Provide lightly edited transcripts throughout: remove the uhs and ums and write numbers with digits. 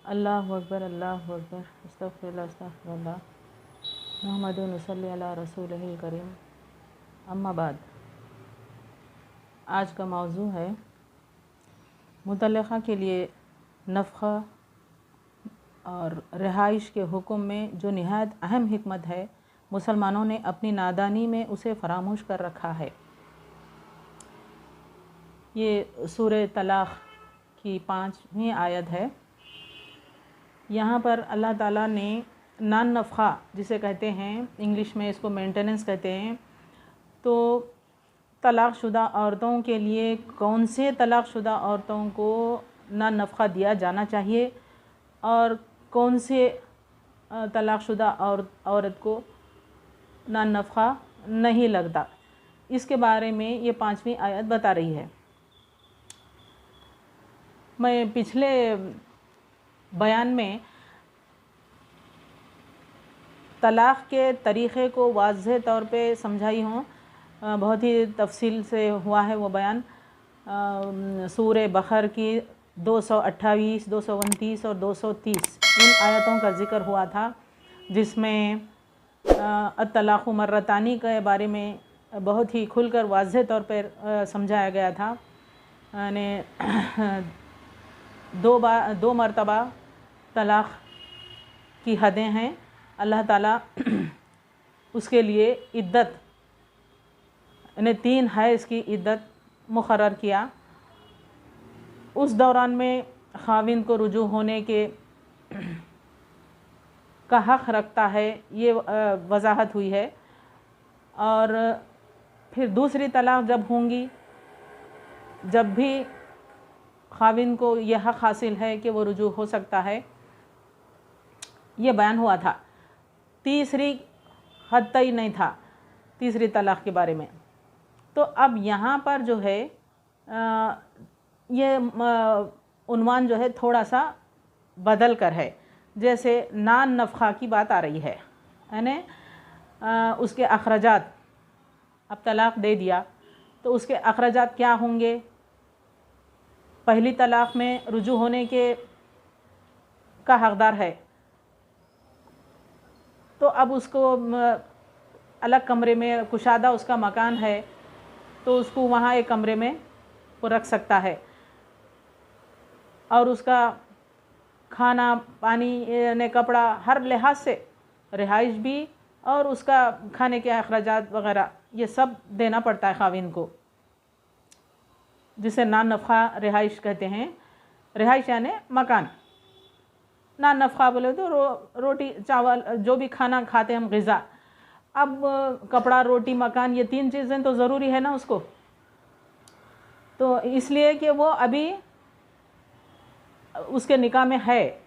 اللہ اکبر اللہ اکبر استغفر اللہ استغفر اللہ محمد صلی علی رسول کریم اما بعد۔ آج کا موضوع ہے مطلقہ کے لیے نفقہ اور رہائش کے حکم میں جو نہایت اہم حکمت ہے، مسلمانوں نے اپنی نادانی میں اسے فراموش کر رکھا ہے۔ یہ سورہ طلاق کی 5ویں آیت ہے۔ یہاں پر اللہ تعالیٰ نے نان نفقہ جسے کہتے ہیں، انگلش میں اس کو مینٹیننس کہتے ہیں، تو طلاق شدہ عورتوں کے لیے کون سے طلاق شدہ عورتوں کو نان نفقہ دیا جانا چاہیے اور کون سے طلاق شدہ عورت کو نان نفقہ نہیں لگتا، اس کے بارے میں یہ 5ویں آیت بتا رہی ہے۔ میں پچھلے بیان میں طلاق کے طریقے کو واضح طور پہ سمجھائی ہوں، بہت ہی تفصیل سے ہوا ہے وہ بیان۔ سورہ بقرہ کی 228، 229 اور 230 ان آیتوں کا ذکر ہوا تھا، جس میں الطلاق مرتان کے بارے میں بہت ہی کھل کر واضح طور پر سمجھایا گیا تھا، یعنی دو مرتبہ طلاق کی حدیں ہیں۔ اللہ تعالیٰ اس کے لیے عدت، یعنی 3 حیض کی عدت مقرر کیا۔ اس دوران میں خاوند کو رجوع ہونے کا حق رکھتا ہے، یہ وضاحت ہوئی ہے۔ اور پھر دوسری طلاق جب ہوں گی، جب بھی خاوند کو یہ حق حاصل ہے کہ وہ رجوع ہو سکتا ہے، یہ بیان ہوا تھا۔ تیسری حد تک نہیں تھا تیسری طلاق کے بارے میں۔ تو اب یہاں پر جو ہے یہ عنوان جو ہے تھوڑا سا بدل کر ہے، جیسے نان نفقہ کی بات آ رہی ہے، یعنی اس کے اخراجات، اب طلاق دے دیا تو اس کے اخراجات کیا ہوں گے۔ پہلی طلاق میں رجوع ہونے کا حقدار ہے، تو اب اس کو الگ کمرے میں کشادہ اس کا مکان ہے، تو اس کو وہاں ایک کمرے میں وہ رکھ سکتا ہے، اور اس کا کھانا پانی یعنی کپڑا ہر لحاظ سے، رہائش بھی اور اس کا کھانے کے اخراجات وغیرہ یہ سب دینا پڑتا ہے خاوند کو، جسے نان نفقہ رہائش کہتے ہیں۔ رہائش یعنی مکان، نان نفقہ بولے تو روٹی چاول جو بھی کھانا کھاتے ہیں ہم، غذا۔ اب کپڑا، روٹی، مکان، یہ 3 چیزیں تو ضروری ہے نا اس کو، تو اس لیے کہ وہ ابھی اس کے نکاح میں ہے،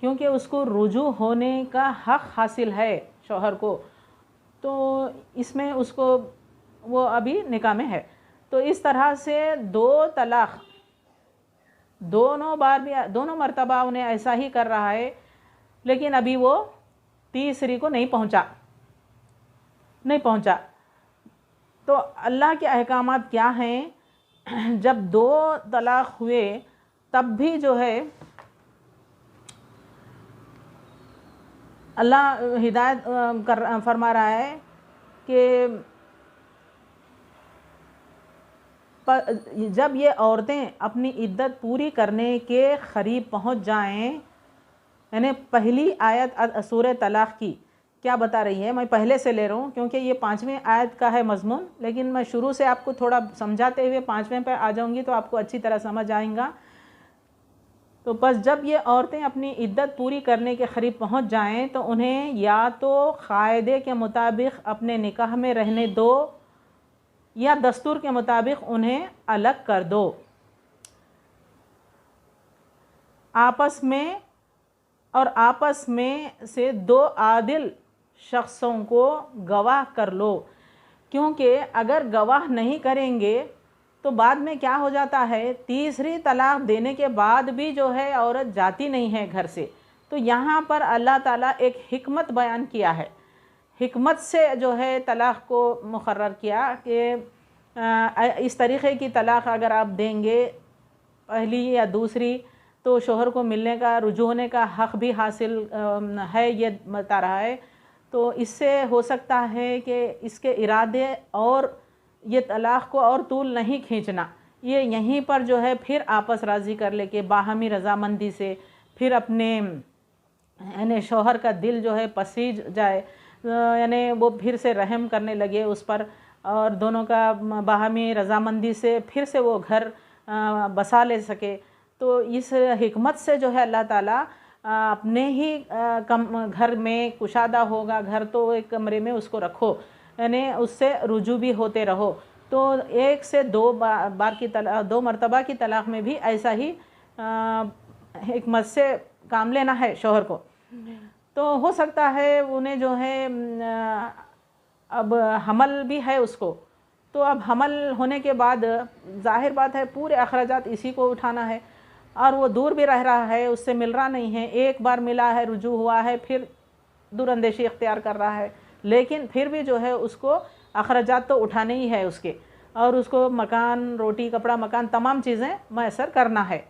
کیونکہ اس کو رجوع ہونے کا حق حاصل ہے شوہر کو، تو اس میں اس کو وہ ابھی نکاح میں ہے۔ تو اس طرح سے 2 طلاق دونوں مرتبہ انہیں ایسا ہی کر رہا ہے، لیکن ابھی وہ تیسری کو نہیں پہنچا۔ تو اللہ کے احکامات کیا ہیں؟ جب 2 طلاق ہوئے تب بھی جو ہے اللہ ہدایت فرما رہا ہے کہ جب یہ عورتیں اپنی عدت پوری کرنے کے قریب پہنچ جائیں، یعنی پہلی آیت سورہ طلاق کی کیا بتا رہی ہے، میں پہلے سے لے رہا ہوں کیونکہ یہ 5ویں آیت کا ہے مضمون، لیکن میں شروع سے آپ کو تھوڑا سمجھاتے ہوئے 5ویں پہ آ جاؤں گی تو آپ کو اچھی طرح سمجھ آئیں گا۔ تو بس جب یہ عورتیں اپنی عدت پوری کرنے کے قریب پہنچ جائیں تو انہیں یا تو قاعدے کے مطابق اپنے نکاح میں رہنے دو یا دستور کے مطابق انہیں الگ کر دو، آپس میں سے 2 عادل شخصوں کو گواہ کر لو، کیونکہ اگر گواہ نہیں کریں گے تو بعد میں کیا ہو جاتا ہے، تیسری طلاق دینے کے بعد بھی جو ہے عورت جاتی نہیں ہے گھر سے۔ تو یہاں پر اللہ تعالیٰ ایک حکمت بیان کیا ہے، حکمت سے جو ہے طلاق کو مقرر کیا کہ اس طریقے کی طلاق اگر آپ دیں گے، پہلی یا دوسری، تو شوہر کو ملنے کا، رجوع ہونے کا حق بھی حاصل ہے، یہ بتا رہا ہے۔ تو اس سے ہو سکتا ہے کہ اس کے ارادے اور یہ طلاق کو اور طول نہیں کھینچنا، یہ یہیں پر جو ہے پھر آپس راضی کر لے کے باہمی رضامندی سے پھر اپنے یعنی شوہر کا دل جو ہے پسیج جائے، یعنی وہ پھر سے رحم کرنے لگے اس پر، اور دونوں کا باہمی رضامندی سے پھر سے وہ گھر بسا لے سکے۔ تو اس حکمت سے جو ہے اللہ تعالیٰ اپنے ہی گھر میں کشادہ ہوگا، گھر تو ایک کمرے میں اس کو رکھو، یعنی اس سے رجوع بھی ہوتے رہو۔ تو ایک سے دو بار کی طلاق، 2 مرتبہ کی طلاق میں بھی ایسا ہی حکمت سے کام لینا ہے شوہر کو۔ تو ہو سکتا ہے انہیں جو ہے اب حمل بھی ہے اس کو، تو اب حمل ہونے کے بعد ظاہر بات ہے پورے اخراجات اسی کو اٹھانا ہے، اور وہ دور بھی رہ رہا ہے، اس سے مل رہا نہیں ہے، ایک بار ملا ہے، رجوع ہوا ہے، پھر دور اندیشی اختیار کر رہا ہے، لیکن پھر بھی جو ہے اس کو اخراجات تو اٹھانے ہی ہے اس کے، اور اس کو مکان، روٹی کپڑا، مکان تمام چیزیں میسر کرنا ہے۔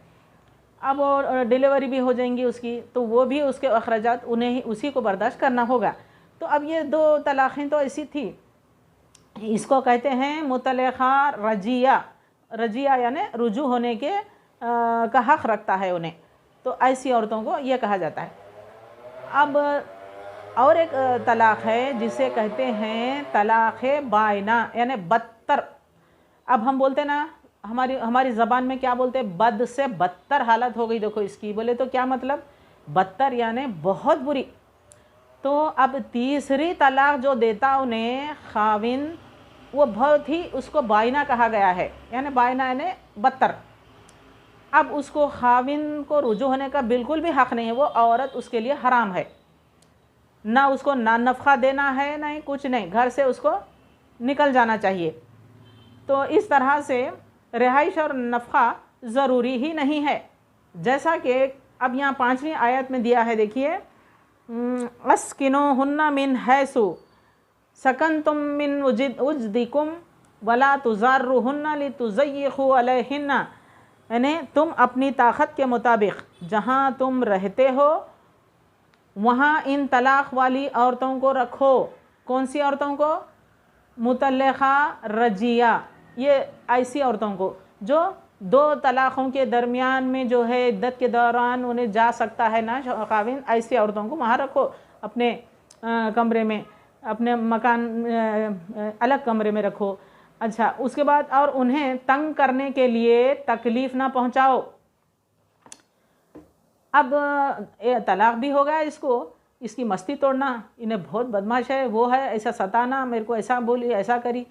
اب وہ ڈیلیوری بھی ہو جائیں گی اس کی، تو وہ بھی اس کے اخراجات انہیں ہی اسی کو برداشت کرنا ہوگا۔ تو اب یہ 2 طلاقیں تو ایسی تھی، اس کو کہتے ہیں مطلقہ رجیہ، رجیہ یعنی رجوع ہونے کے کا حق رکھتا ہے انہیں، تو ایسی عورتوں کو یہ کہا جاتا ہے۔ اب اور ایک طلاق ہے جسے کہتے ہیں طلاق بائنہ یعنی بدتر۔ اب ہم بولتے نا، ہماری زبان میں کیا بولتے ہیں، بد سے بدتر حالت ہو گئی دیکھو اس کی، بولے تو کیا مطلب، بدتر یعنی بہت بری۔ تو اب تیسری طلاق جو دیتا انہیں خاوند، وہ بہت ہی اس کو بائنہ کہا گیا ہے، یعنی بائنہ یعنی بدتر۔ اب اس کو خاوند کو رجوع ہونے کا بالکل بھی حق نہیں ہے، وہ عورت اس کے لیے حرام ہے، نہ اس کو نہ نفقہ دینا ہے، نہ کچھ نہیں، گھر سے اس کو نکل جانا چاہیے۔ تو اس طرح سے رہائش اور نفقہ ضروری ہی نہیں ہے، جیسا کہ اب یہاں 5ویں آیت میں دیا ہے، دیکھیے اسکنوہن من حیث سکنتم من وجدکم ولا تضاروہن لتضیقوا علیہن، یعنی تم اپنی طاقت کے مطابق جہاں تم رہتے ہو وہاں ان طلاق والی عورتوں کو رکھو۔ کون سی عورتوں کو، مطلقہ رجیہ، یہ ایسی عورتوں کو جو 2 طلاقوں کے درمیان میں جو ہے عدت کے دوران انہیں جا سکتا ہے نا خاوند، ایسی عورتوں کو وہاں رکھو، اپنے کمرے میں، اپنے مکان الگ کمرے میں رکھو۔ اچھا، اس کے بعد اور انہیں تنگ کرنے کے لیے تکلیف نہ پہنچاؤ۔ اب طلاق بھی ہوگا اس کو، اس کی مستی توڑنا، انہیں بہت بدماش ہے، وہ ہے، ایسا ستانا، میرے کو ایسا بولی، ایسا کری،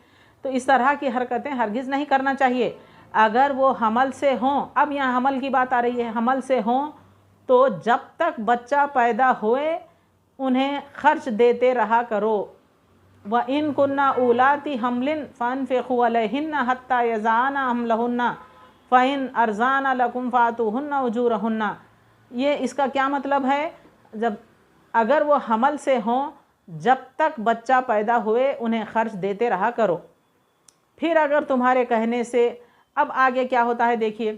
تو اس طرح کی حرکتیں ہرگز نہیں کرنا چاہیے۔ اگر وہ حمل سے ہوں، اب یہاں حمل کی بات آ رہی ہے، حمل سے ہوں تو جب تک بچہ پیدا ہوئے انہیں خرچ دیتے رہا کرو۔ وَإِن كُنَّ أُولَاتِ حَمْلٍ فَأَنفِقُوا عَلَيْهِنَّ حَتَّى يَضَعْنَ حَمْلَهُنَّ فَإِنْ أَرْضَعْنَ لَكُمْ فَآتُوهُنَّ أُجُورَهُنَّ۔ یہ اس کا کیا مطلب ہے، جب اگر وہ حمل سے ہوں جب تک بچہ پیدا ہوئے انہیں خرچ دیتے رہا کرو، پھر اگر تمہارے کہنے سے، اب آگے کیا ہوتا ہے دیکھیے،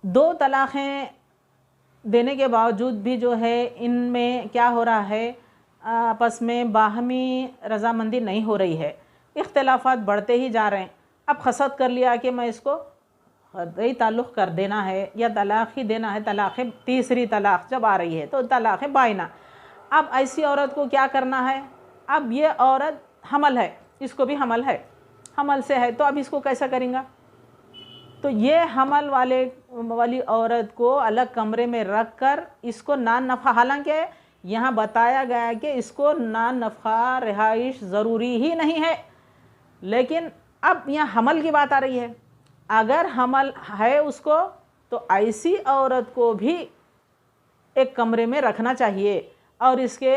2 طلاقیں دینے کے باوجود بھی جو ہے ان میں کیا ہو رہا ہے، آپس میں باہمی رضامندی نہیں ہو رہی ہے، اختلافات بڑھتے ہی جا رہے ہیں۔ اب قصد کر لیا کہ میں اس کو قطعی تعلق کر دینا ہے یا طلاق ہی دینا ہے، طلاق تیسری طلاق جب آ رہی ہے تو طلاق بائنہ۔ اب ایسی عورت کو کیا کرنا ہے، اب یہ عورت حمل ہے، اس کو بھی حمل ہے، حمل سے ہے، تو اب اس کو کیسا کریں گا، تو یہ حمل والی عورت کو الگ کمرے میں رکھ کر اس کو نان نفقہ، حالانکہ یہاں بتایا گیا کہ اس کو نان نفقہ رہائش ضروری ہی نہیں ہے، لیکن اب یہاں حمل کی بات آ رہی ہے، اگر حمل ہے اس کو تو ایسی عورت کو بھی ایک کمرے میں رکھنا چاہیے، اور اس کے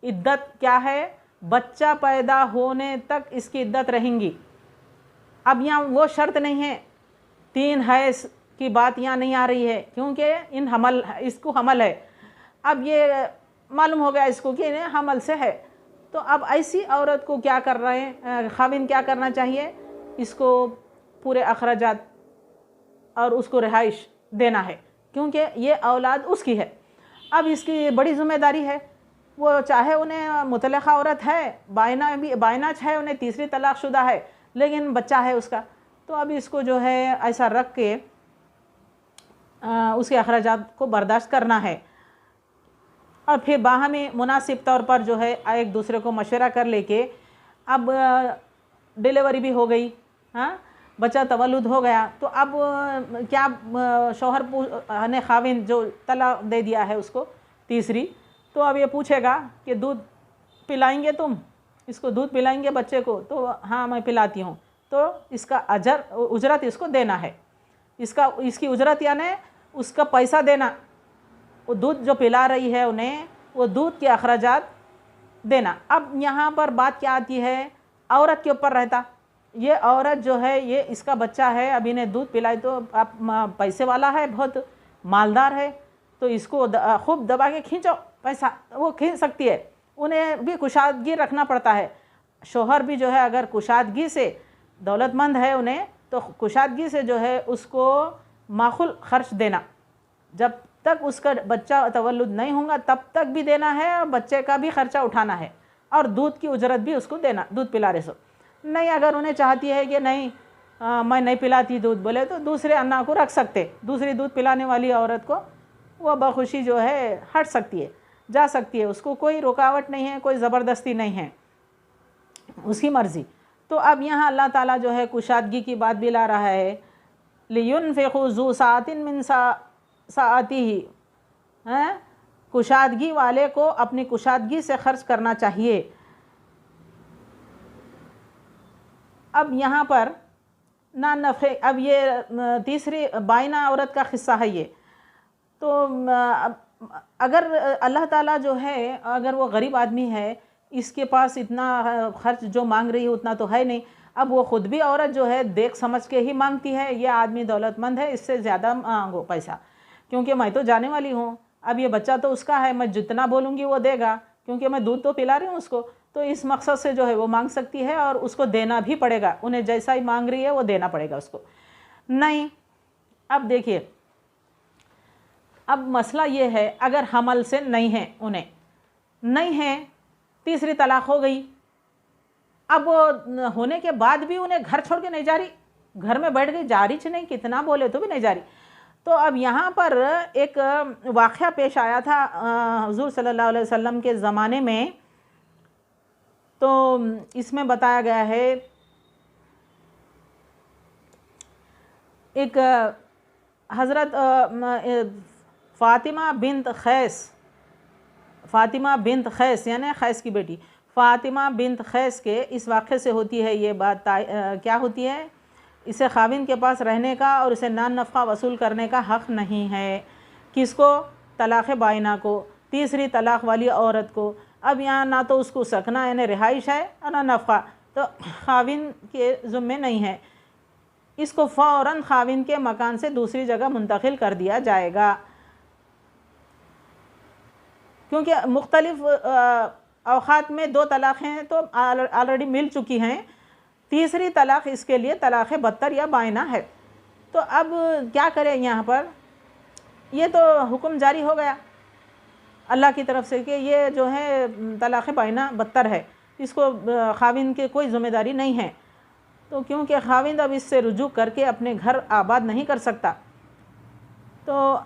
عدت کیا ہے، بچہ پیدا ہونے تک اس کی عدت رہیں گی۔ اب یہاں وہ شرط نہیں ہے، 3 حیض کی بات یہاں نہیں آ رہی ہے، کیونکہ اس کو حمل ہے، اب یہ معلوم ہو گیا اس کو کہ انہیں حمل سے ہے، تو اب ایسی عورت کو کیا کر رہے ہیں، خاوند کیا کرنا چاہیے، اس کو پورے اخراجات اور اس کو رہائش دینا ہے، کیونکہ یہ اولاد اس کی ہے۔ اب اس کی بڑی ذمہ داری ہے، وہ چاہے انہیں مطلقہ عورت ہے، بائناچ ہے، انہیں تیسری طلاق شدہ ہے، لیکن بچہ ہے اس کا، تو اب اس کو جو ہے ایسا رکھ کے اس کے اخراجات کو برداشت کرنا ہے، اور پھر باہمی مناسب طور پر جو ہے ایک دوسرے کو مشورہ کر لے کے، اب ڈیلیوری بھی ہو گئی، ہاں بچہ تولد ہو گیا، تو اب کیا شوہر نے خاوند جو طلاق دے دیا ہے اس کو تیسری، تو اب یہ پوچھے گا کہ دودھ پلائیں گے تم اس کو، دودھ پلائیں گے بچے کو؟ تو ہاں میں پلاتی ہوں، تو اس کا اجرت اس کو دینا ہے، اس کی اجرت یعنی اس کا پیسہ دینا، وہ دودھ جو پلا رہی ہے انہیں، وہ دودھ کے اخراجات دینا۔ اب یہاں پر بات کیا آتی ہے، عورت کے اوپر رہتا، یہ عورت جو ہے یہ اس کا بچہ ہے، اب انہیں دودھ پلائی تو آپ پیسے والا ہے، بہت مالدار ہے، تو اس کو خوب دبا کے کھینچو پیسہ، وہ کھینچ سکتی ہے، انہیں بھی کشادگی رکھنا پڑتا ہے۔ شوہر بھی جو ہے اگر کشادگی سے دولت مند ہے انہیں، تو کشادگی سے جو ہے اس کو معقول خرچ دینا، جب تک اس کا بچہ تولد نہیں ہوگا تب تک بھی دینا ہے، اور بچے کا بھی خرچہ اٹھانا ہے، اور دودھ کی اجرت بھی اس کو دینا، دودھ پلا رہے سو نہیں۔ اگر انہیں چاہتی ہے کہ نہیں میں نہیں پلاتی دودھ بولے، تو دوسرے انا کو رکھ سکتے، دوسری دودھ پلانے والی عورت کو وہ بخوشی جو ہے ہٹ سکتی ہے، جا سکتی ہے، اس کو کوئی رکاوٹ نہیں ہے، کوئی زبردستی نہیں ہے، اس کی مرضی۔ تو اب یہاں اللہ تعالیٰ جو ہے کشادگی کی بات بھی لا رہا ہے، لِيُنْفِقُ ذُو سَعَةٍ مِّن سَعَتِهِ، کشادگی والے کو اپنی کشادگی سے خرچ کرنا چاہیے۔ اب یہاں پر نفع، اب یہ تیسری بائنہ عورت کا قصہ ہے یہ، تو اگر اللہ تعالیٰ جو ہے اگر وہ غریب آدمی ہے، اس کے پاس اتنا خرچ جو مانگ رہی ہے اتنا تو ہے نہیں، اب وہ خود بھی عورت جو ہے دیکھ سمجھ کے ہی مانگتی ہے، یہ آدمی دولت مند ہے، اس سے زیادہ مانگو پیسہ، کیونکہ میں تو جانے والی ہوں، اب یہ بچہ تو اس کا ہے، میں جتنا بولوں گی وہ دے گا، کیونکہ میں دودھ تو پلا رہی ہوں اس کو، تو اس مقصد سے جو ہے وہ مانگ سکتی ہے، اور اس کو دینا بھی پڑے گا، انہیں جیسا ہی مانگ رہی ہے وہ دینا پڑے گا اس کو۔ نہیں، اب دیکھیے، اب مسئلہ یہ ہے اگر حمل سے نہیں ہے، انہیں نہیں ہے، تیسری طلاق ہو گئی، اب ہونے کے بعد بھی انہیں گھر چھوڑ کے نہیں جا رہی، گھر میں بیٹھ گئی، جا رہی نہیں، کتنا بولے تو بھی نہیں جا رہی۔ تو اب یہاں پر ایک واقعہ پیش آیا تھا حضور صلی اللہ علیہ وسلم کے زمانے میں، تو اس میں بتایا گیا ہے ایک حضرت فاطمہ بنت خیس یعنی خیس کی بیٹی فاطمہ بنت خیس کے اس واقعے سے ہوتی ہے یہ بات، کیا ہوتی ہے، اسے خاوند کے پاس رہنے کا اور اسے نان نفقہ وصول کرنے کا حق نہیں ہے، کس کو؟ طلاق بائنہ کو، تیسری طلاق والی عورت کو۔ اب یہاں نہ تو اس کو سکنا یعنی رہائش ہے اور نہ نفقہ، تو خاوند کے ذمے نہیں ہے، اس کو فوراً خاوند کے مکان سے دوسری جگہ منتقل کر دیا جائے گا، کیونکہ مختلف اوقات میں 2 طلاقیں تو آلریڈی مل چکی ہیں، تیسری طلاق اس کے لیے طلاق بدتر یا بائنہ ہے۔ تو اب کیا کریں یہاں پر، یہ تو حکم جاری ہو گیا اللہ کی طرف سے کہ یہ جو ہے طلاق بائنہ بدتر ہے، اس کو خاوند کے کوئی ذمہ داری نہیں ہے، تو کیونکہ خاوند اب اس سے رجوع کر کے اپنے گھر آباد نہیں کر سکتا، تو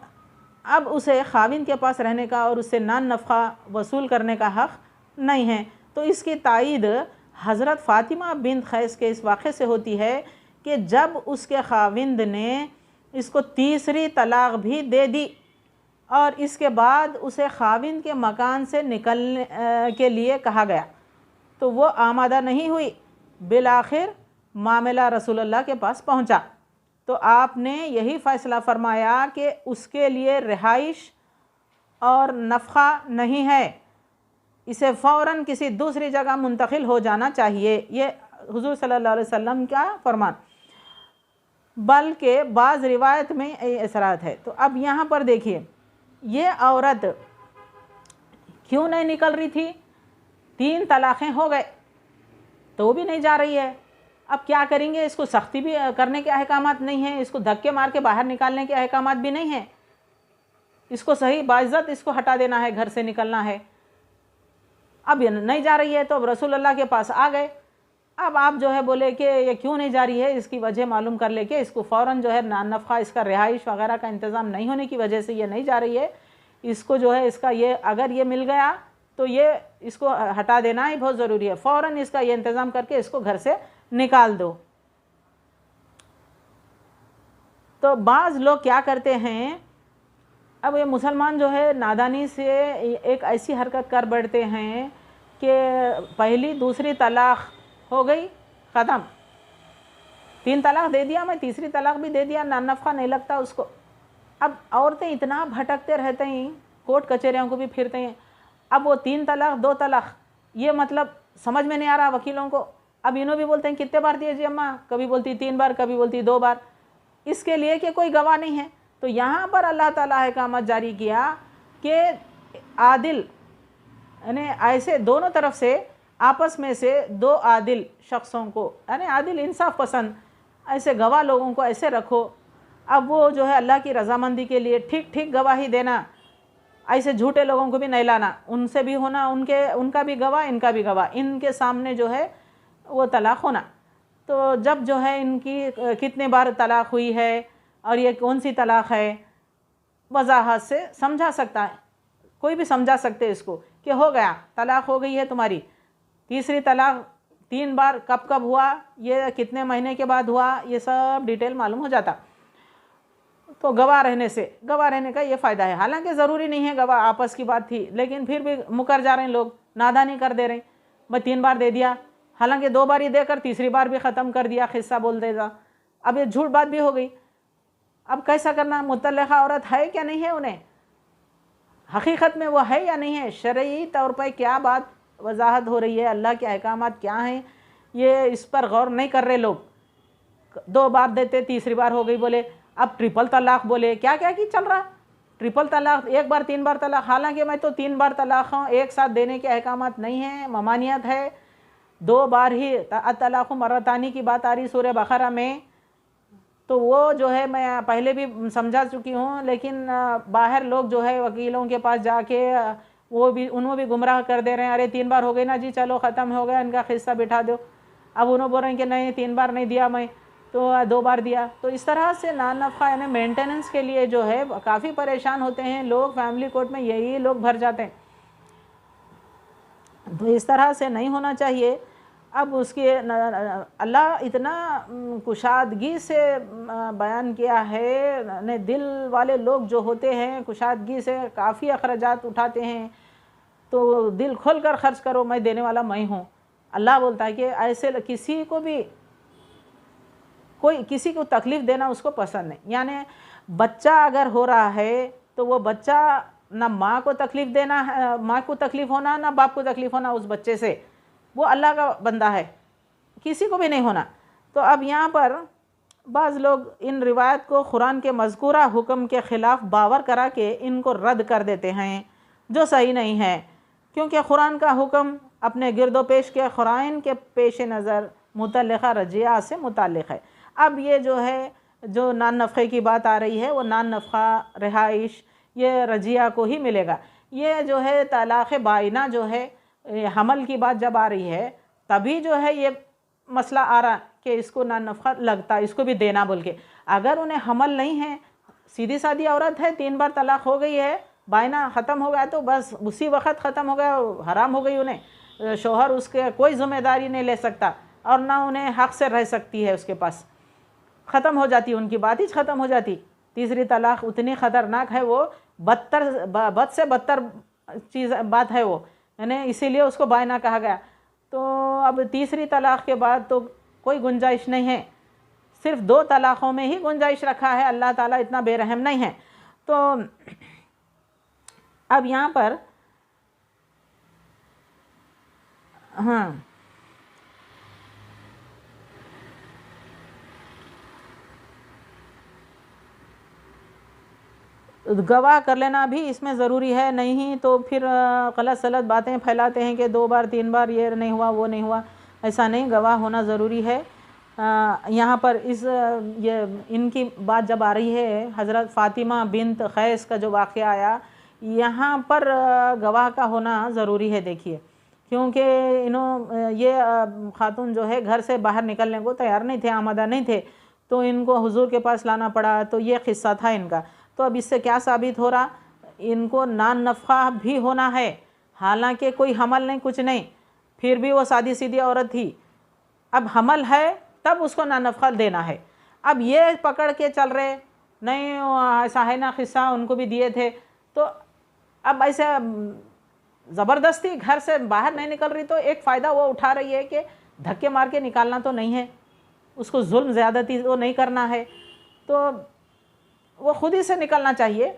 اب اسے خاوند کے پاس رہنے کا اور اس سے نان نفقہ وصول کرنے کا حق نہیں ہے۔ تو اس کی تائید حضرت فاطمہ بنت خیس کے اس واقعے سے ہوتی ہے کہ جب اس کے خاوند نے اس کو تیسری طلاق بھی دے دی اور اس کے بعد اسے خاوند کے مکان سے نکلنے کے لیے کہا گیا تو وہ آمادہ نہیں ہوئی، بالآخر معاملہ رسول اللہ کے پاس پہنچا، تو آپ نے یہی فیصلہ فرمایا کہ اس کے لیے رہائش اور نفقہ نہیں ہے، اسے فوراً کسی دوسری جگہ منتقل ہو جانا چاہیے، یہ حضور صلی اللہ علیہ وسلم کا فرمان، بلکہ بعض روایت میں اصرات ہے۔ تو اب یہاں پر دیکھیے یہ عورت کیوں نہیں نکل رہی تھی، 3 طلاقیں ہو گئے تو بھی نہیں جا رہی ہے، اب کیا کریں گے؟ اس کو سختی بھی کرنے کے احکامات نہیں ہیں، اس کو دھکے مار کے باہر نکالنے کے احکامات بھی نہیں ہیں، اس کو صحیح باعزت اس کو ہٹا دینا ہے، گھر سے نکلنا ہے۔ اب یہ نہیں جا رہی ہے تو اب رسول اللہ کے پاس آ گئے۔ اب آپ جو ہے بولے کہ یہ کیوں نہیں جا رہی ہے، اس کی وجہ معلوم کر لے کے اس کو فوراً جو ہے نان نفقہ، اس کا رہائش وغیرہ کا انتظام نہیں ہونے کی وجہ سے یہ نہیں جا رہی ہے، اس کو جو ہے اس کا یہ اگر یہ مل گیا تو یہ اس کو ہٹا دینا ہی بہت ضروری ہے، فوراً اس کا یہ انتظام کر کے اس کو گھر سے نکال دو۔ تو بعض لوگ کیا کرتے ہیں، اب یہ مسلمان جو ہے نادانی سے ایک ایسی حرکت کر بیٹھتے ہیں کہ پہلی دوسری طلاق ہو گئی ختم، 3 طلاق دے دیا میں، تیسری طلاق بھی دے دیا، نان نفقہ نہیں لگتا اس کو۔ اب عورتیں اتنا بھٹکتے رہتے ہیں، کورٹ کچہریوں کو بھی پھرتے ہیں، اب وہ 3 طلاق 2 طلاق یہ مطلب سمجھ میں نہیں آ رہا وکیلوں کو۔ اب انہوں بھی بولتے ہیں کتنے بار دیے جی اماں، کبھی بولتی 3 بار، کبھی بولتی 2 بار، اس کے لیے کہ کوئی گواہ نہیں ہے۔ تو یہاں پر اللہ تعالیٰ احکامات جاری کیا کہ عادل، یعنی ایسے دونوں طرف سے آپس میں سے 2 عادل شخصوں کو، یعنی عادل انصاف پسند ایسے گواہ لوگوں کو ایسے رکھو۔ اب وہ جو ہے اللہ کی رضامندی کے لیے ٹھیک ٹھیک گواہی دینا، ایسے جھوٹے لوگوں کو بھی نہیں لانا، ان سے بھی ہونا، ان کا بھی گواہ، ان کا بھی گواہ، ان کے سامنے جو ہے وہ طلاق ہونا۔ تو جب جو ہے ان کی کتنے بار طلاق ہوئی ہے اور یہ کون سی طلاق ہے، وضاحت سے سمجھا سکتا ہے، کوئی بھی سمجھا سکتے اس کو کہ ہو گیا، طلاق ہو گئی ہے تمہاری، تیسری طلاق 3 بار کب کب ہوا، یہ کتنے مہینے کے بعد ہوا، یہ سب ڈیٹیل معلوم ہو جاتا۔ تو گواہ رہنے کا یہ فائدہ ہے، حالانکہ ضروری نہیں ہے گواہ، آپس کی بات تھی، لیکن پھر بھی مکر جا رہے ہیں لوگ، نادانی کر دے رہے ہیں، میں 3 بار دے دیا، حالانکہ 2 بار ہی دے کر تیسری بار بھی ختم کر دیا، قصہ بول دے گا، اب یہ جھوٹ بات بھی ہو گئی۔ اب کیسا کرنا؟ مطلقہ عورت ہے کیا نہیں ہے، انہیں حقیقت میں وہ ہے یا نہیں ہے، شرعی طور پر کیا بات وضاحت ہو رہی ہے، اللہ کے احکامات کیا ہیں، یہ اس پر غور نہیں کر رہے لوگ۔ 2 بار دیتے، تیسری بار ہو گئی بولے، اب ٹرپل طلاق بولے، کیا کیا کی چل رہا، ٹرپل طلاق، 1 بار 3 بار طلاق، حالانکہ میں تو 3 بار طلاق ہوں، ایک ساتھ دینے کے احکامات نہیں ہیں، ممانعت ہے، 2 بار ہی الطلاق مرتان کی بات آ رہی سورہ بقرہ میں۔ تو وہ جو ہے میں پہلے بھی سمجھا چکی ہوں، لیکن باہر لوگ جو ہے وکیلوں کے پاس جا کے انہوں بھی گمراہ کر دے رہے ہیں، ارے 3 بار ہو گئی نا جی، چلو ختم ہو گیا، ان کا قصہ بٹھا دو۔ اب انہوں بول رہے ہیں کہ نہیں 3 بار نہیں دیا میں تو 2 بار دیا۔ تو اس طرح سے نان نفقہ یعنی مینٹیننس کے لیے جو ہے کافی پریشان ہوتے ہیں لوگ، فیملی کورٹ میں یہی لوگ بھر جاتے ہیں۔ تو اس طرح سے نہیں ہونا چاہیے۔ اب اس کے اللہ اتنا کشادگی سے بیان کیا ہے، دل والے لوگ جو ہوتے ہیں کشادگی سے کافی اخراجات اٹھاتے ہیں، تو دل کھول کر خرچ کرو، میں دینے والا میں ہوں۔ اللہ بولتا ہے کہ ایسے کسی کو بھی کسی کو تکلیف دینا اس کو پسند نہیں، یعنی بچہ اگر ہو رہا ہے تو وہ بچہ نہ ماں کو تکلیف دینا ہے، ماں کو تکلیف ہونا، نہ باپ کو تکلیف ہونا اس بچے سے، وہ اللہ کا بندہ ہے، کسی کو بھی نہیں ہونا۔ تو اب یہاں پر بعض لوگ ان روایت کو قرآن کے مذکورہ حکم کے خلاف باور کرا کے ان کو رد کر دیتے ہیں، جو صحیح نہیں ہے، کیونکہ قرآن کا حکم اپنے گرد و پیش کے قرائن کے پیش نظر مطلقہ رجیہ سے متعلق ہے۔ اب یہ جو ہے جو نان نفقے کی بات آ رہی ہے، وہ نان نفقہ رہائش یہ رجیہ کو ہی ملے گا۔ یہ جو ہے طلاق بائنہ جو ہے، حمل کی بات جب آ رہی ہے تبھی جو ہے یہ مسئلہ آ رہا کہ اس کو نان نفقہ لگتا، اس کو بھی دینا بول کے۔ اگر انہیں حمل نہیں ہے، سیدھی سادھی عورت ہے، 3 بار طلاق ہو گئی ہے، بائنہ ختم ہو گیا تو بس اسی وقت ختم ہو گیا، حرام ہو گئی انہیں، شوہر اس کے کوئی ذمہ داری نہیں لے سکتا اور نہ انہیں حق سے رہ سکتی ہے، اس کے پاس ختم ہو جاتی، ان کی بات ہی ختم ہو جاتی۔ تیسری طلاق اتنی خطرناک ہے، وہ بد سے بدتر بات ہے وہ، یعنی اسی لیے اس کو بائنہ کہا گیا۔ تو اب تیسری طلاق کے بعد تو کوئی گنجائش نہیں ہے، صرف 2 طلاقوں میں ہی گنجائش رکھا ہے، اللہ تعالیٰ اتنا بے رحم نہیں ہے۔ تو اب یہاں پر گواہ کر لینا بھی اس میں ضروری ہے، نہیں تو پھر غلط سلط باتیں پھیلاتے ہیں کہ 2 بار 3 بار یہ نہیں ہوا وہ نہیں ہوا، ایسا نہیں، گواہ ہونا ضروری ہے۔ یہاں پر یہ ان کی بات جب آ رہی ہے، حضرت فاطمہ بنت قیس کا جو واقعہ آیا، یہاں پر گواہ کا ہونا ضروری ہے. دیکھیے، کیونکہ یہ خاتون جو ہے گھر سے باہر نکلنے کو تیار نہیں تھے، آمادہ نہیں تھے، تو ان کو حضور کے پاس لانا پڑا. تو یہ قصہ تھا ان کا. تو اب اس سے کیا ثابت ہو رہا؟ ان کو نان نفقہ بھی ہونا ہے، حالانکہ کوئی حمل نہیں، کچھ نہیں، پھر بھی وہ سادی سیدھی عورت تھی. اب حمل ہے تب اس کو نان نفقہ دینا ہے. اب یہ پکڑ کے چل رہے نہیں، ایسا ہے نا قصہ، ان کو بھی دیے تھے. تو اب ایسے زبردستی گھر سے باہر نہیں نکل رہی، تو ایک فائدہ وہ اٹھا رہی ہے کہ دھکے مار کے نکالنا تو نہیں ہے، اس کو ظلم زیادتی وہ نہیں کرنا ہے، تو وہ خود ہی سے نکلنا چاہیے.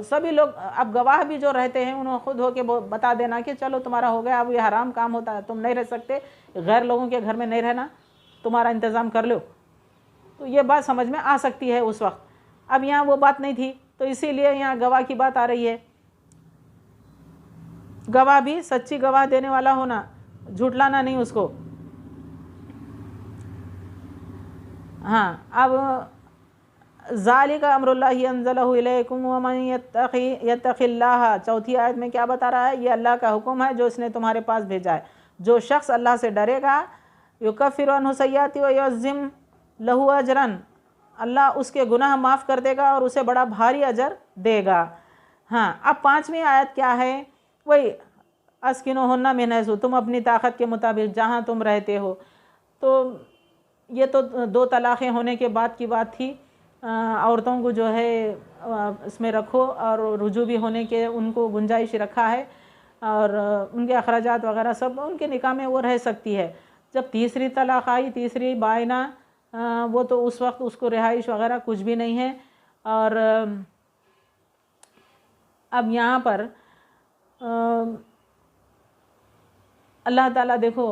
سبھی لوگ اب گواہ بھی جو رہتے ہیں انہوں خود ہو کے بتا دینا کہ چلو تمہارا ہو گیا، اب یہ حرام کام ہوتا ہے، تم نہیں رہ سکتے، غیر لوگوں کے گھر میں نہیں رہنا، تمہارا انتظام کر لو. تو یہ بات سمجھ میں آ سکتی ہے اس وقت. اب یہاں وہ بات نہیں تھی، تو اسی لیے یہاں گواہ کی بات آ رہی ہے. گواہ بھی سچی گواہ دینے والا ہونا، جھوٹلانا نہیں اس کو. ہاں، اب ذالک امر اللہ انزلہ الیکم ومن یتق اللہ، چوتھی آیت میں کیا بتا رہا ہے؟ یہ اللہ کا حکم ہے جو اس نے تمہارے پاس بھیجا ہے. جو شخص اللہ سے ڈرے گا، یکفر عنہ سیئاتی ویعظم لہ اجرا، اللہ اس کے گناہ معاف کر دے گا اور اسے بڑا بھاری اجر دے گا. ہاں، اب پانچویں آیت کیا ہے؟ وہی اسکنوہن من حیث، تم اپنی طاقت کے مطابق جہاں تم رہتے ہو. تو یہ تو 2 طلاقیں ہونے کے بعد کی بات تھی. عورتوں کو جو ہے اس میں رکھو، اور رجوع بھی ہونے کے ان کو گنجائش رکھا ہے، اور ان کے اخراجات وغیرہ سب ان کے نکاح میں وہ رہ سکتی ہے. جب تیسری طلاق آئی، تیسری بائنہ، وہ تو اس وقت اس کو رہائش وغیرہ کچھ بھی نہیں ہے. اور اب یہاں پر اللہ تعالیٰ دیکھو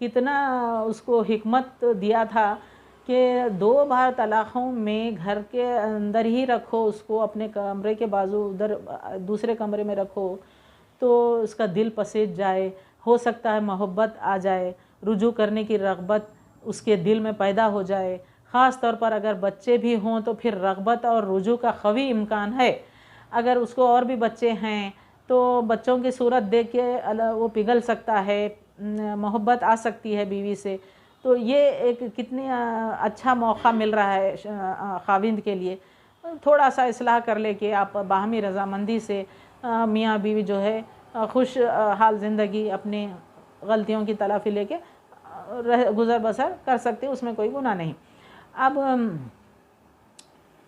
کتنا اس کو حکمت دیا تھا کہ 2 بار طلاقوں میں گھر کے اندر ہی رکھو اس کو، اپنے کمرے کے بازو ادھر دوسرے کمرے میں رکھو، تو اس کا دل پسیج جائے، ہو سکتا ہے محبت آ جائے، رجوع کرنے کی رغبت اس کے دل میں پیدا ہو جائے. خاص طور پر اگر بچے بھی ہوں تو پھر رغبت اور رجوع کا قوی امکان ہے. اگر اس کو اور بھی بچے ہیں تو بچوں کی صورت دیکھ کے وہ پگھل سکتا ہے، محبت آ سکتی ہے بیوی سے. تو یہ ایک کتنی اچھا موقع مل رہا ہے خاوند کے لیے. تھوڑا سا اصلاح کر لے کے آپ باہمی رضامندی سے میاں بیوی جو ہے خوش حال زندگی اپنی غلطیوں کی تلافی لے کے گزر بسر کر سکتے، اس میں کوئی گناہ نہیں. اب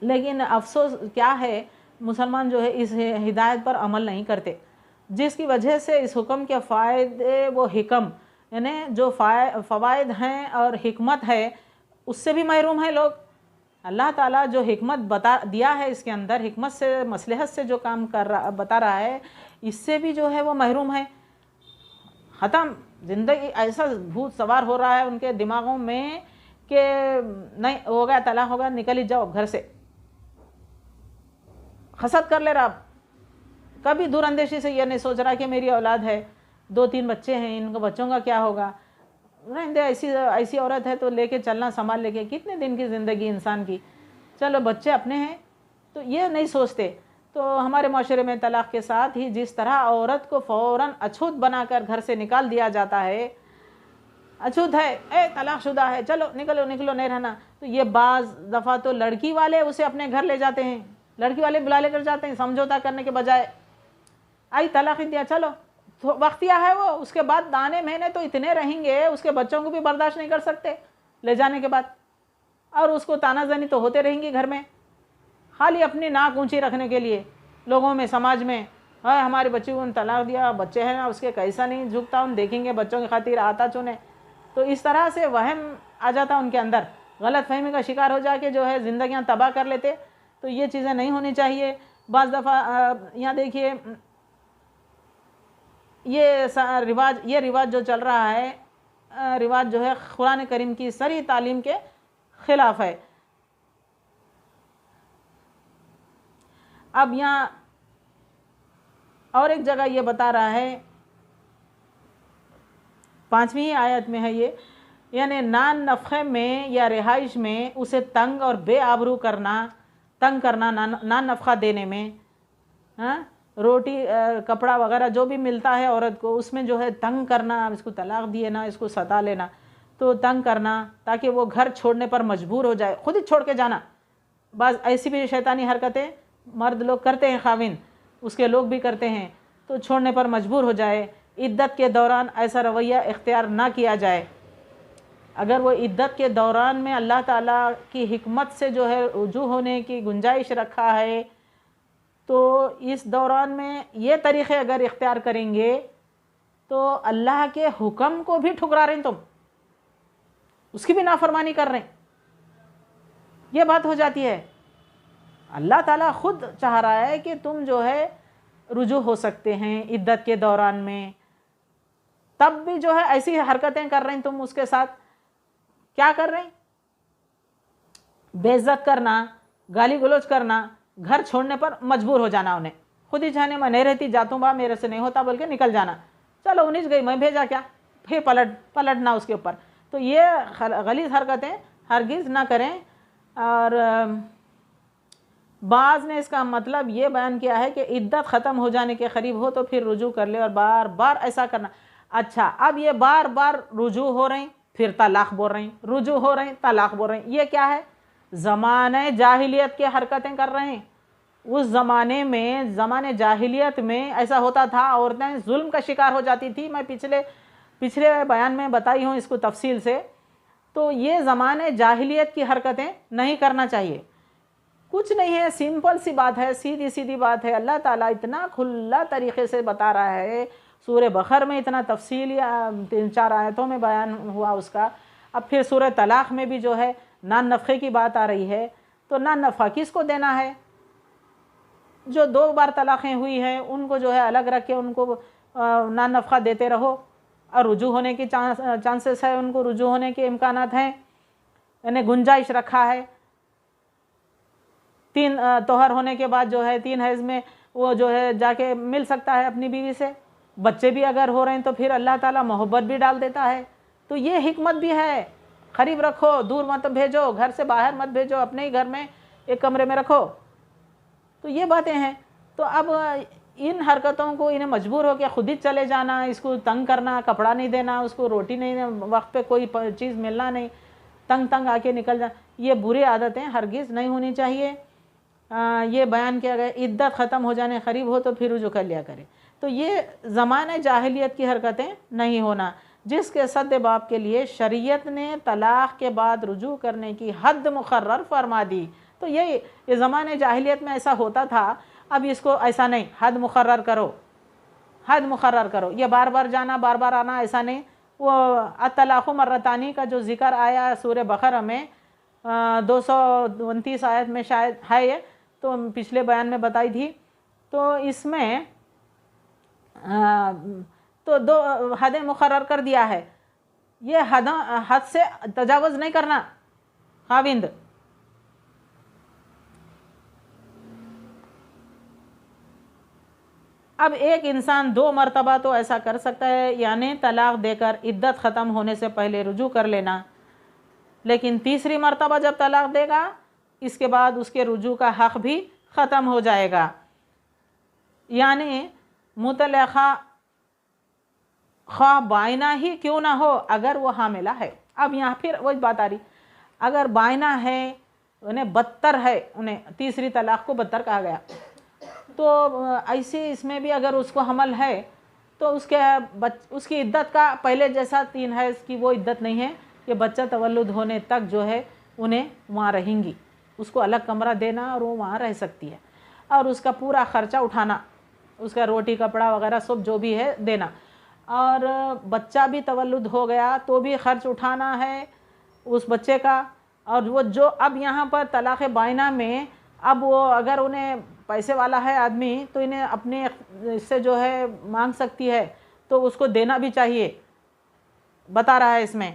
لیکن افسوس کیا ہے، مسلمان جو ہے اس ہدایت پر عمل نہیں کرتے، جس کی وجہ سے اس حکم کے فائدے و حکم، یعنی جو فوائد ہیں اور حکمت ہے، اس سے بھی محروم ہیں لوگ. اللہ تعالیٰ جو حکمت دیا ہے اس کے اندر، حکمت سے مصلحت سے جو کام بتا رہا ہے، اس سے بھی جو ہے وہ محروم ہے. ختم زندگی ایسا بھوت سوار ہو رہا ہے ان کے دماغوں میں کہ نہیں ہو گیا، طلاق ہوگا، نکل ہی جاؤ گھر سے. حسد کر لے رہا، کبھی دور اندیشی سے یہ نہیں سوچ رہا کہ میری اولاد ہے، 2-3 بچے ہیں، ان کو بچوں کا کیا ہوگا. ایسی عورت ہے تو لے کے چلنا، سنبھال لے کے، کتنے دن کی زندگی انسان کی، چلو بچے اپنے ہیں، تو یہ نہیں سوچتے. تو ہمارے معاشرے میں طلاق کے ساتھ ہی جس طرح عورت کو فوراً اچھوت بنا کر گھر سے نکال دیا جاتا ہے، اچھوت ہے، طلاق شدہ ہے، چلو نکلو نکلو، نہیں رہنا. تو یہ بعض دفعہ تو لڑکی والے اسے اپنے گھر لے جاتے ہیں، لڑکی والے بلا لے کر جاتے ہیں سمجھوتا کرنے کے بجائے. آئی طلاق دیا، چلو وقتیہ ہے وہ، اس کے بعد دانے مہینے تو اتنے رہیں گے، اس کے بچوں کو بھی برداشت نہیں کر سکتے لے جانے کے بعد، اور اس کو تانا زنی تو ہوتے رہیں گی گھر میں، خالی اپنی ناک اونچی رکھنے کے لیے لوگوں میں، سماج میں. ہمارے بچے کو طلاق دیا، بچے ہیں اس کے کیسا نہیں جھکتا، ہم دیکھیں گے بچوں کی خاطر آتا چنے. تو اس طرح سے وہم آ جاتا ان کے اندر، غلط فہمی کا شکار ہو جا کے جو ہے زندگیاں تباہ کر لیتے. تو یہ چیزیں نہیں ہونی چاہیے. بعض دفعہ یہاں دیکھیے یہ رواج جو چل رہا ہے، رواج جو ہے قرآن کریم کی صریح تعلیم کے خلاف ہے. اب یہاں اور ایک جگہ یہ بتا رہا ہے، 5ویں آیت میں ہے یہ، یعنی نان نفخے میں یا رہائش میں اسے تنگ اور بے آبرو کرنا، تنگ کرنا نان نفخہ دینے میں، ہاں روٹی کپڑا وغیرہ جو بھی ملتا ہے عورت کو اس میں جو ہے تنگ کرنا، اس کو طلاق دیے نا، اس کو ستا لینا، تو تنگ کرنا تاکہ وہ گھر چھوڑنے پر مجبور ہو جائے، خود ہی چھوڑ کے جانا۔ بعض ایسی بھی شیطانی حرکتیں مرد لوگ کرتے ہیں، خاوند اس کے لوگ بھی کرتے ہیں، تو چھوڑنے پر مجبور ہو جائے۔ عدت کے دوران ایسا رویہ اختیار نہ کیا جائے۔ اگر وہ عدت کے دوران میں اللہ تعالیٰ کی حکمت سے جو ہے رجوع ہونے کی گنجائش رکھا ہے، تو اس دوران میں یہ طریقے اگر اختیار کریں گے تو اللہ کے حکم کو بھی ٹھکرا رہے ہیں، تم اس کی بھی نافرمانی کر رہے ہیں، یہ بات ہو جاتی ہے۔ اللہ تعالیٰ خود چاہ رہا ہے کہ تم جو ہے رجوع ہو سکتے ہیں عدت کے دوران میں، تب بھی جو ہے ایسی حرکتیں کر رہے ہیں تم اس کے ساتھ۔ کیا کر رہے ہیں؟ بے عزت کرنا، گالی گلوچ کرنا، گھر چھوڑنے پر مجبور ہو جانا، انہیں خود ہی چاہنے میں نہیں رہتی، جاتوں با میرے سے نہیں ہوتا بول کے نکل جانا، چلو انیس گئی میں بھیجا کیا، پھر پلٹنا اس کے اوپر۔ تو یہ غلیظ حرکتیں ہرگز نہ کریں۔ اور بعض نے اس کا مطلب یہ بیان کیا ہے کہ عدت ختم ہو جانے کے قریب ہو تو پھر رجوع کر لے اور بار بار ایسا کرنا۔ اچھا، اب یہ بار بار رجوع ہو رہے ہیں پھر طلاق بول رہے ہیں، رجوع ہو رہے ہیں طلاق بول رہے ہیں، یہ کیا ہے؟ زمانہ جاہلیت کی حرکتیں کر رہے ہیں۔ اس زمانے میں، زمانے جاہلیت میں ایسا ہوتا تھا، عورتیں ظلم کا شکار ہو جاتی تھی، میں پچھلے بیان میں بتائی ہوں اس کو تفصیل سے۔ تو یہ زمانے جاہلیت کی حرکتیں نہیں کرنا چاہیے، کچھ نہیں ہے، سمپل سی بات ہے، سیدھی سیدھی بات ہے۔ اللہ تعالیٰ اتنا کھلا طریقے سے بتا رہا ہے، سورہ بقرہ میں اتنا تفصیل 3-4 آیتوں میں بیان ہوا اس کا۔ اب پھر سورہ طلاق میں بھی جو ہے نان نفخے کی بات آ رہی ہے، تو نان نفخہ کس کو دینا ہے؟ جو 2 بار طلاقیں ہوئی ہیں ان کو جو ہے الگ رکھ کے ان کو نان نفخہ دیتے رہو، اور رجوع ہونے کی چانسز ہے، ان کو رجوع ہونے کے امکانات ہیں، یعنی گنجائش رکھا ہے۔ 3 طہر ہونے کے بعد جو ہے 3 حیض میں وہ جو ہے جا کے مل سکتا ہے اپنی بیوی سے۔ بچے بھی اگر ہو رہے ہیں تو پھر اللہ تعالیٰ محبت بھی ڈال دیتا ہے، تو یہ حکمت بھی ہے۔ قریب رکھو، دور مت بھیجو، گھر سے باہر مت بھیجو، اپنے ہی گھر میں ایک کمرے میں رکھو، تو یہ باتیں ہیں۔ تو اب ان حرکتوں کو انہیں مجبور ہو کے خود ہی چلے جانا، اس کو تنگ کرنا، کپڑا نہیں دینا، اس کو روٹی نہیں، وقت پہ کوئی چیز ملنا نہیں، تنگ آ کے نکل جانا، یہ بری عادتیں ہرگز نہیں ہونی چاہیے۔ یہ بیان کیا گیا عدت ختم ہو جانے قریب ہو تو پھر رجوع کر لیا کرے، تو یہ زمانہ جاہلیت کی حرکتیں نہیں ہونا، جس کے سد باب کے لیے شریعت نے طلاق کے بعد رجوع کرنے کی حد مقرر فرما دی۔ تو یہ زمانے جاہلیت میں ایسا ہوتا تھا، اب اس کو ایسا نہیں، حد مقرر کرو، حد مقرر کرو، یہ بار بار جانا بار بار آنا ایسا نہیں۔ وہ الطلاق مرتانی کا جو ذکر آیا سورہ بقرہ میں 229 آیت میں شاید ہے، یہ تو پچھلے بیان میں بتائی تھی، تو اس میں تو 2 حدیں مقرر کر دیا ہے، یہ حد سے تجاوز نہیں کرنا خاوند۔ اب ایک انسان 2 مرتبہ تو ایسا کر سکتا ہے، یعنی طلاق دے کر عدت ختم ہونے سے پہلے رجوع کر لینا، لیکن تیسری مرتبہ جب طلاق دے گا اس کے بعد اس کے رجوع کا حق بھی ختم ہو جائے گا۔ یعنی مطلقہ خواہ بائنہ ہی کیوں نہ ہو اگر وہ حاملہ ہے۔ اب یہاں پھر وہی بات آ رہی، اگر بائنہ ہے، انہیں بدتر ہے، انہیں تیسری طلاق کو بدتر کہا گیا، تو ایسے اس میں بھی اگر اس کو حمل ہے تو اس کی عدت کا پہلے جیسا 3 حیض کی وہ عدت نہیں ہے، یہ بچہ تولد ہونے تک جو ہے انہیں وہاں رہیں گی، اس کو الگ کمرہ دینا اور وہ وہاں رہ سکتی ہے، اور اس کا پورا خرچہ اٹھانا، اس کا روٹی کپڑا وغیرہ سب جو بھی ہے دینا، اور بچہ بھی تولد ہو گیا تو بھی خرچ اٹھانا ہے اس بچے کا۔ اور وہ جو اب یہاں پر طلاق بائنہ میں اب وہ اگر انہیں پیسے والا ہے آدمی تو انہیں اپنے اس سے جو ہے مانگ سکتی ہے، تو اس کو دینا بھی چاہیے، بتا رہا ہے اس میں۔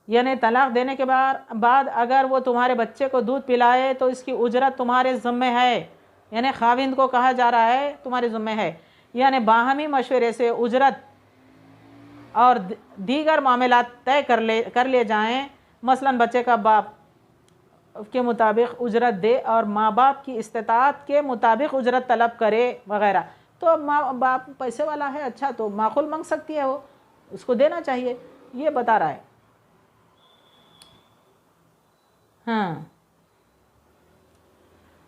یعنی طلاق دینے کے بعد اگر وہ تمہارے بچے کو دودھ پلائے تو اس کی اجرت تمہارے ذمہ ہے، یعنی خاوند کو کہا جا رہا ہے تمہارے ذمہ ہے، یعنی باہمی مشورے سے اجرت اور دیگر معاملات طے کر لے جائیں، مثلاً بچے کا باپ کے مطابق اجرت دے اور ماں باپ کی استطاعت کے مطابق اجرت طلب کرے وغیرہ، تو ماں باپ پیسے والا ہے، اچھا تو معقول مانگ سکتی ہے، وہ اس کو دینا چاہیے، یہ بتا رہا ہے۔ ہاں،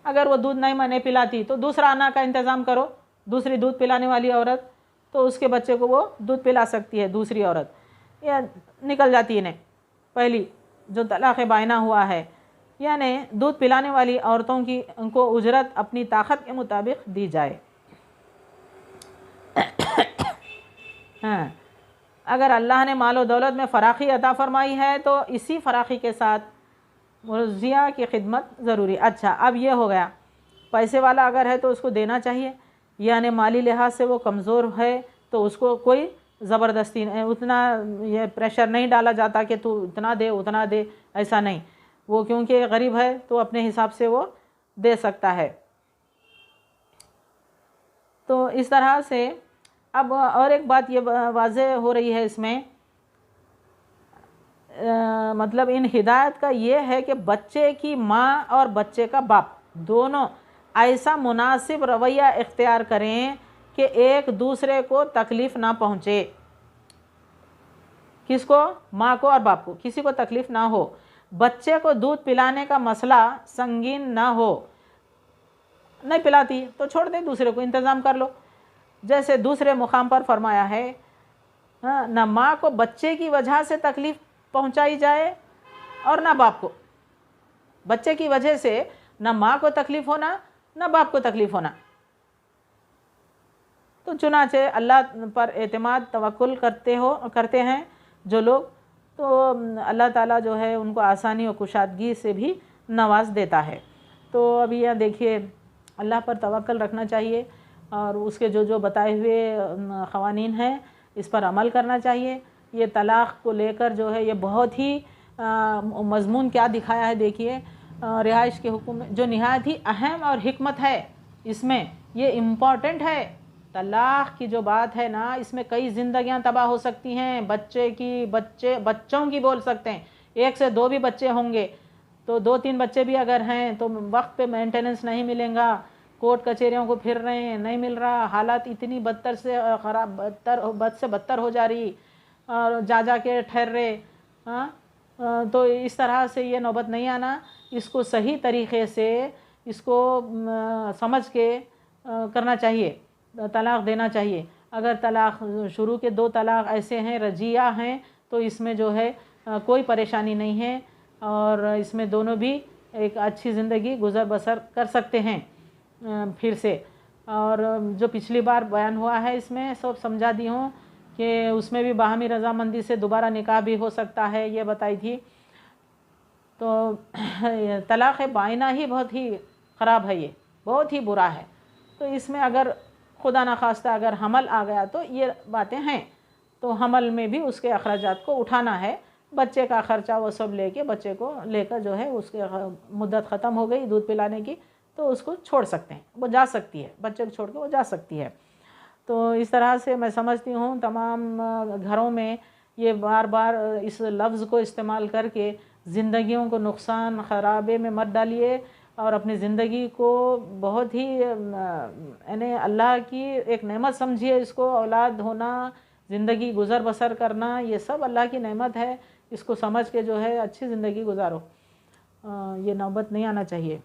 اگر وہ دودھ نہیں پلاتی تو دوسرا آنا کا انتظام کرو، دوسری دودھ پلانے والی عورت، تو اس کے بچے کو وہ دودھ پلا سکتی ہے دوسری عورت، یا نکل جاتی ہے پہلی جو طلاق بائنہ ہوا ہے، یعنی دودھ پلانے والی عورتوں کی ان کو اجرت اپنی طاقت کے مطابق دی جائے۔ ہاں، اگر اللہ نے مال و دولت میں فراخی عطا فرمائی ہے تو اسی فراخی کے ساتھ مرضیہ کی خدمت ضروری۔ اچھا، اب یہ ہو گیا، پیسے والا اگر ہے تو اس کو دینا چاہیے، یعنی مالی لحاظ سے وہ کمزور ہے تو اس کو کوئی زبردستی اتنا یہ پریشر نہیں ڈالا جاتا کہ تو اتنا دے اتنا دے، ایسا نہیں، وہ کیونکہ غریب ہے تو اپنے حساب سے وہ دے سکتا ہے۔ تو اس طرح سے اب اور ایک بات یہ واضح ہو رہی ہے اس میں، مطلب ان ہدایت کا یہ ہے کہ بچے کی ماں اور بچے کا باپ دونوں ایسا مناسب رویہ اختیار کریں کہ ایک دوسرے کو تکلیف نہ پہنچے، کس کو؟ ماں کو اور باپ کو، کسی کو تکلیف نہ ہو، بچے کو دودھ پلانے کا مسئلہ سنگین نہ ہو، نہیں پلاتی تو چھوڑ دے، دوسرے کو انتظام کر لو، جیسے دوسرے مقام پر فرمایا ہے نہ ماں کو بچے کی وجہ سے تکلیف پہنچائی جائے اور نہ باپ کو، بچے کی وجہ سے نہ ماں کو تکلیف ہونا نہ باپ کو تکلیف ہونا۔ تو چنانچہ اللہ پر اعتماد توکل کرتے ہیں جو لوگ، تو اللہ تعالیٰ جو ہے ان کو آسانی و کشادگی سے بھی نواز دیتا ہے۔ تو ابھی یہ دیکھیے، اللہ پر توکل رکھنا چاہیے اور اس کے جو بتائے ہوئے قوانین ہیں اس پر عمل کرنا چاہیے۔ یہ طلاق کو لے کر جو ہے یہ بہت ہی مضمون کیا دکھایا ہے، دیکھیے رہائش کے حکم میں جو نہایت ہی اہم اور حکمت ہے، اس میں یہ امپورٹنٹ ہے۔ طلاق کی جو بات ہے نا، اس میں کئی زندگیاں تباہ ہو سکتی ہیں، بچوں کی بول سکتے ہیں، ایک سے دو بھی بچے ہوں گے تو 2-3 بچے بھی اگر ہیں تو وقت پہ مینٹیننس نہیں ملیں گا، کورٹ کچہریوں کو پھر رہے ہیں، نہیں مل رہا، حالات اتنی بدتر سے خراب، بد سے بدتر ہو جا رہی، اور جا کے ٹھہر رہے۔ تو اس طرح سے یہ نوبت نہیں آنا، اس کو صحیح طریقے سے اس کو سمجھ کے کرنا چاہیے، طلاق دینا چاہیے۔ اگر طلاق شروع کے 2 طلاق ایسے ہیں رجیہ ہیں تو اس میں جو ہے کوئی پریشانی نہیں ہے، اور اس میں دونوں بھی ایک اچھی زندگی گزر بسر کر سکتے ہیں پھر سے۔ اور جو پچھلی بار بیان ہوا ہے اس میں سب سمجھا دی ہوں کہ اس میں بھی باہمی رضامندی سے دوبارہ نکاح بھی ہو سکتا ہے، یہ بتائی تھی۔ تو طلاق بائنہ ہی بہت ہی خراب ہے، یہ بہت ہی برا ہے۔ تو اس میں اگر خدا نخواستہ اگر حمل آ گیا تو یہ باتیں ہیں، تو حمل میں بھی اس کے اخراجات کو اٹھانا ہے، بچے کا خرچہ وہ سب لے کے، بچے کو لے کر جو ہے اس کی مدت ختم ہو گئی دودھ پلانے کی تو اس کو چھوڑ سکتے ہیں، وہ جا سکتی ہے، بچے کو چھوڑ کے وہ جا سکتی ہے۔ تو اس طرح سے میں سمجھتی ہوں تمام گھروں میں یہ بار بار اس لفظ کو استعمال کر کے زندگیوں کو نقصان خرابے میں مت ڈالیے، اور اپنی زندگی کو بہت ہی یعنی اللہ کی ایک نعمت سمجھیے، اس کو اولاد ہونا، زندگی گزر بسر کرنا، یہ سب اللہ کی نعمت ہے، اس کو سمجھ کے جو ہے اچھی زندگی گزارو، یہ نوبت نہیں آنا چاہیے۔